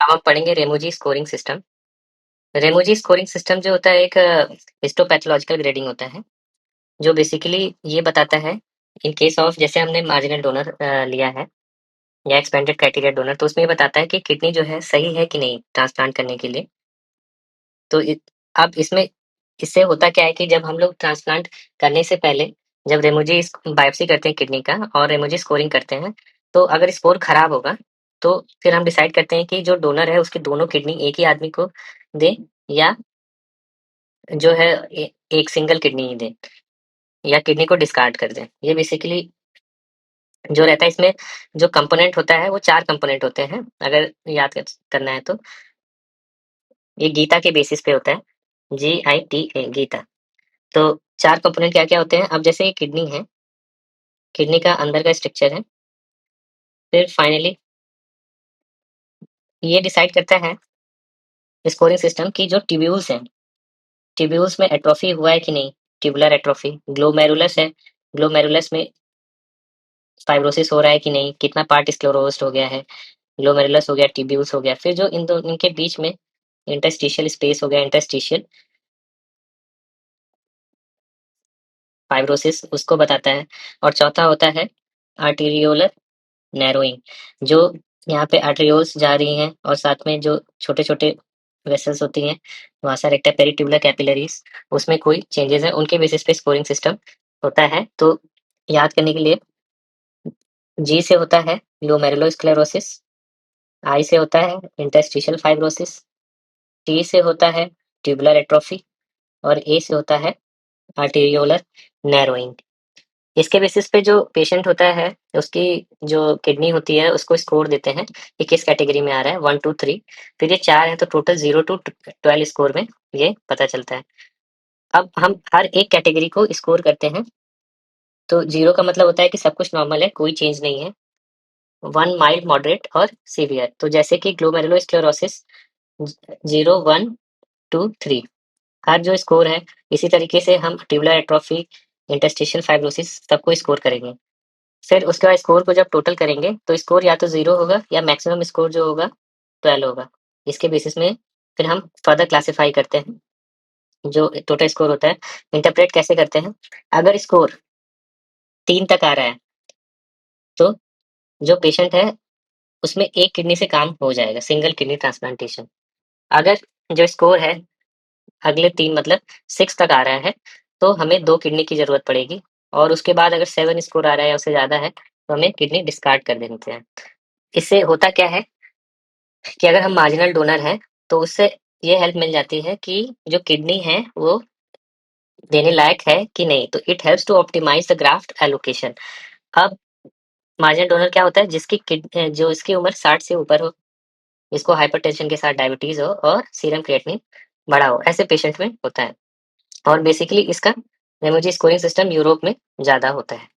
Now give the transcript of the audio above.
अब हम पढ़ेंगे Ramoji scoring system. Ramoji scoring system जो होता है एक हिस्टोपैथोलॉजिकल ग्रेडिंग होता है, जो बेसिकली ये बताता है इन केस ऑफ जैसे हमने मार्जिनल डोनर लिया है या एक्सपेंडेड क्राइटेरिया डोनर, तो उसमें ये बताता है कि किडनी जो है सही है कि नहीं ट्रांसप्लांट करने के लिए। तो अब इसमें इससे होता क्या है कि जब हम लोग ट्रांसप्लांट करने से पहले जब रेमोजी बायोप्सी करते हैं किडनी का और रेमोजी स्कोरिंग करते हैं, तो अगर स्कोर खराब होगा तो फिर हम डिसाइड करते हैं कि जो डोनर है उसकी दोनों किडनी एक ही आदमी को दे, या जो है एक सिंगल किडनी ही दे, या किडनी को डिस्कार्ड कर दें। ये बेसिकली जो रहता है इसमें जो कंपोनेंट होता है वो 4 कंपोनेंट होते हैं, अगर याद करना है तो। ये गीता के बेसिस पे होता है, GITA गीता। तो 4 कंपोनेंट क्या-क्या होते हैं? अब जैसे ये किडनी है, किडनी का अंदर का स्ट्रक्चर है, फिर फाइनली ये डिसाइड करता है स्कोरिंग सिस्टम की जो ट्यूब्यूल्स हैं, ट्यूब्यूल्स में एट्रोफी हुआ है कि नहीं, ट्यूबुलर एट्रोफी। ग्लोमेरुलस है, ग्लोमेरुलस में फाइब्रोसिस हो रहा है कि नहीं, कितना पार्ट स्क्लेरोज्ड हो गया है, ग्लोमेरुलस हो गया, ट्यूब्यूल्स हो गया। फिर जो इनके बीच में इंटरस्टिशियल स्पेस हो गया, इंटरस्टिशियल फाइब्रोसिस उसको बताता है। और चौथा होता है आर्टेरियोलर नैरोइंग, जो यहाँ पे आर्टेरियोल्स जा रही हैं और साथ में जो छोटे-छोटे वेसल्स होती हैं, वहाँ से रेक्टा पेरिट्यूबुलर कैपिलरीज़, उसमें कोई चेंजेज़ हैं, उनके बेसिस पे स्कोरिंग सिस्टम होता है। तो याद करने के लिए जी से होता है ग्लोमेरुलोस्क्लेरोसिस, आई से होता है इंटरस्टिशियल फाइब्रोसिस, टी से होता है ट्यूबुलर एट्रोफी और ए से होता है आर्टेरियोलर नैरोइंग। इसके बेसिस पे जो पेशेंट होता है, उसकी जो किडनी होती है, उसको स्कोर देते हैं कि किस कैटेगरी में आ रहा है, 1, 2, 3। फिर ये 4 है, तो टोटल 0 टू 12 स्कोर में ये पता चलता है। अब हम हर एक कैटेगरी को स्कोर करते हैं, तो 0 का मतलब होता है कि सब कुछ नॉर्मल है, कोई चेंज नहीं है। 1 माइल्ड, मॉडरेट और सीवियर। तो जैसे कि ग्लोमेरुलोस्क्लेरोसिस 0, 1, 2, 3, हर जो स्कोर है, इसी तरीके से हम ट्यूबुलर एट्रोफी, इंटरस्टिशियल फाइब्रोसिस सबको स्कोर करेंगे। फिर उसके बाद स्कोर को जब टोटल करेंगे, तो स्कोर या तो 0 होगा या मैक्सिमम स्कोर जो होगा 12 होगा। इसके बेसिस में फिर हम फर्दर क्लासिफाई करते हैं, जो टोटल स्कोर होता है। इंटरप्रेट कैसे करते हैं? अगर स्कोर 3 तक आ रहा है, तो जो पेशेंट है, उसमें 1 किडनी से काम हो जाएगा, सिंगल किडनी ट्रांसप्लांटेशन। अगर जो स्कोर है, अगले 3 मतलब 6 तक आ रहा है, तो हमें 2 किडनी की ज़रूरत पड़ेगी, और उसके बाद अगर 7 स्कोर आ रहा है या उससे ज़्यादा है, तो हमें किडनी डिस्कार्ड कर देते हैं। इससे होता क्या है कि अगर हम मार्जिनल डोनर हैं, तो उससे ये हेल्प मिल जाती है कि जो किडनी है, वो देने लायक है कि नहीं, तो it helps to optimise the graft allocation. अब मार्जिनल डोनर क्या होता है? जिसकी जो इसकी उम्र 60 से ऊपर हो, जिसको हाइपरटेंशन के साथ डायबिटीज़ हो और सीरम क्रिएटिनिन बढ़ा हो, ऐसे पेशेंट में होता है। और बेसिकली इसका रेमोजी स्कोरिंग सिस्टम यूरोप में ज़्यादा होता है।